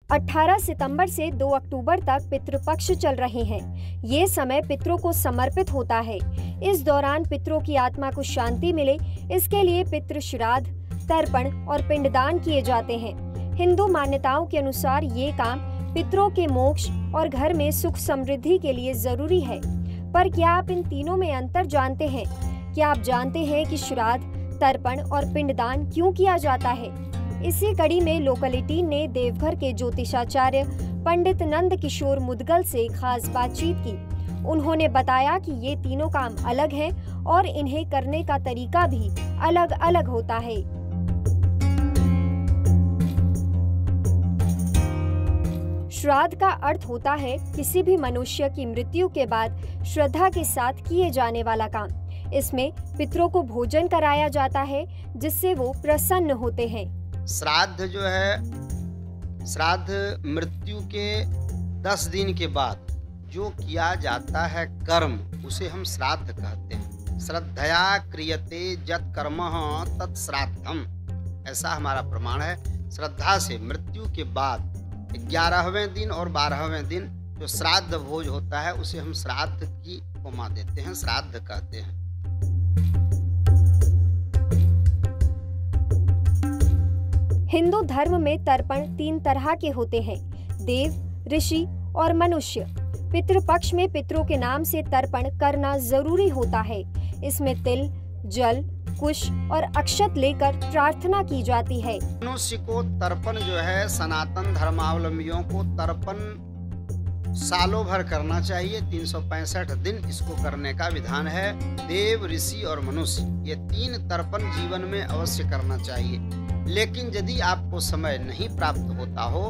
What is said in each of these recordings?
18 सितंबर से 2 अक्टूबर तक पितृपक्ष चल रहे हैं। ये समय पितरों को समर्पित होता है। इस दौरान पितरों की आत्मा को शांति मिले, इसके लिए पितृ श्राद्ध, तर्पण और पिंडदान किए जाते हैं। हिंदू मान्यताओं के अनुसार ये काम पितरों के मोक्ष और घर में सुख समृद्धि के लिए जरूरी है। पर क्या आप इन तीनों में अंतर जानते हैं? क्या आप जानते हैं कि श्राद्ध, तर्पण और पिंडदान क्यों किया जाता है? इसी कड़ी में लोकल 18 ने देवघर के ज्योतिषाचार्य पंडित नंद किशोर मुदगल से खास बातचीत की। उन्होंने बताया कि ये तीनों काम अलग हैं और इन्हें करने का तरीका भी अलग अलग होता है। श्राद्ध का अर्थ होता है किसी भी मनुष्य की मृत्यु के बाद श्रद्धा के साथ किए जाने वाला काम। इसमें पितरों को भोजन कराया जाता है जिससे वो प्रसन्न होते हैं। श्राद्ध जो है, श्राद्ध मृत्यु के 10 दिन के बाद जो किया जाता है कर्म, उसे हम श्राद्ध कहते हैं। श्रद्धया क्रियते यत् कर्मः तत् श्राद्धम, ऐसा हमारा प्रमाण है। श्रद्धा से मृत्यु के बाद 11वें दिन और 12वें दिन जो श्राद्ध भोज होता है उसे हम श्राद्ध की उपमा देते हैं, श्राद्ध कहते हैं। हिंदू धर्म में तर्पण 3 तरह के होते हैं: देव, ऋषि और मनुष्य। पितृपक्ष में पितरों के नाम से तर्पण करना जरूरी होता है। इसमें तिल, जल, कुश और अक्षत लेकर प्रार्थना की जाती है। मनुष्य को तर्पण जो है, सनातन धर्मावलंबियों को तर्पण सालों भर करना चाहिए। 365 दिन इसको करने का विधान है। देव, ऋषि और मनुष्य, ये 3 तर्पण जीवन में अवश्य करना चाहिए। लेकिन यदि आपको समय नहीं प्राप्त होता हो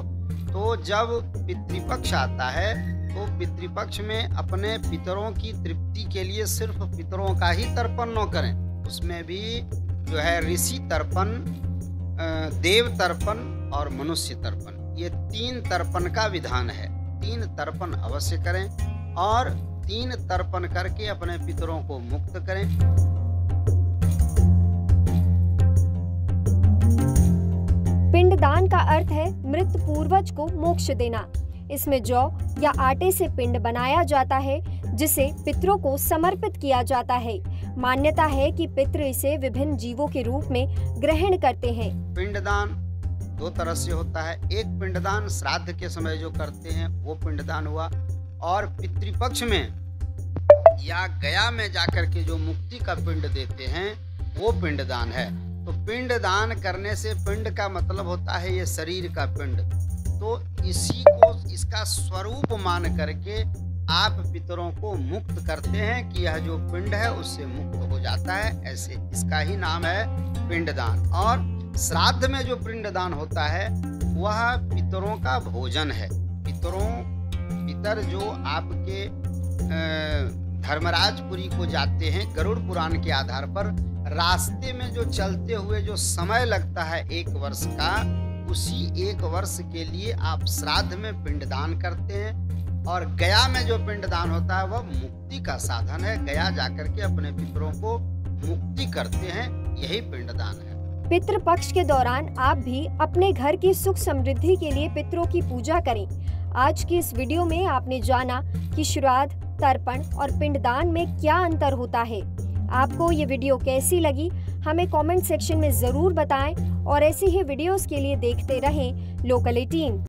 तो जब पितृपक्ष आता है तो पितृपक्ष में अपने पितरों की तृप्ति के लिए सिर्फ पितरों का ही तर्पण न करें। उसमें भी जो है ऋषि तर्पण, देव तर्पण और मनुष्य तर्पण, ये 3 तर्पण का विधान है। 3 तर्पण अवश्य करें और 3 तर्पण करके अपने पितरों को मुक्त करें। पिंडदान का अर्थ है मृत पूर्वज को मोक्ष देना। इसमें जौ या आटे से पिंड बनाया जाता है जिसे पितरों को समर्पित किया जाता है। मान्यता है कि पितृ इसे विभिन्न जीवों के रूप में ग्रहण करते हैं। पिंडदान 2 तरह से होता है। एक पिंडदान श्राद्ध के समय जो करते हैं वो पिंडदान हुआ, और पितृपक्ष में या गया में जाकर के जो मुक्ति का पिंड देते हैं वो पिंडदान है। तो पिंडदान करने से, पिंड का मतलब होता है ये शरीर का पिंड, तो इसी को इसका स्वरूप मान करके आप पितरों को मुक्त करते हैं कि यह जो पिंड है उससे मुक्त हो जाता है। ऐसे इसका ही नाम है पिंडदान। और श्राद्ध में जो पिंडदान होता है वह पितरों का भोजन है। पितर जो आपके धर्मराजपुरी को जाते हैं, गरुड़ पुराण के आधार पर रास्ते में जो चलते हुए जो समय लगता है 1 वर्ष का, उसी 1 वर्ष के लिए आप श्राद्ध में पिंडदान करते हैं। और गया में जो पिंडदान होता है वह मुक्ति का साधन है। गया जाकर के अपने पितरों को मुक्ति करते हैं, यही पिंडदान है। पितृपक्ष के दौरान आप भी अपने घर की सुख समृद्धि के लिए पितरों की पूजा करें। आज की इस वीडियो में आपने जाना कि श्राद्ध, तर्पण और पिंडदान में क्या अंतर होता है। आपको ये वीडियो कैसी लगी हमें कमेंट सेक्शन में जरूर बताएं और ऐसी ही वीडियोस के लिए देखते रहें लोकल 18।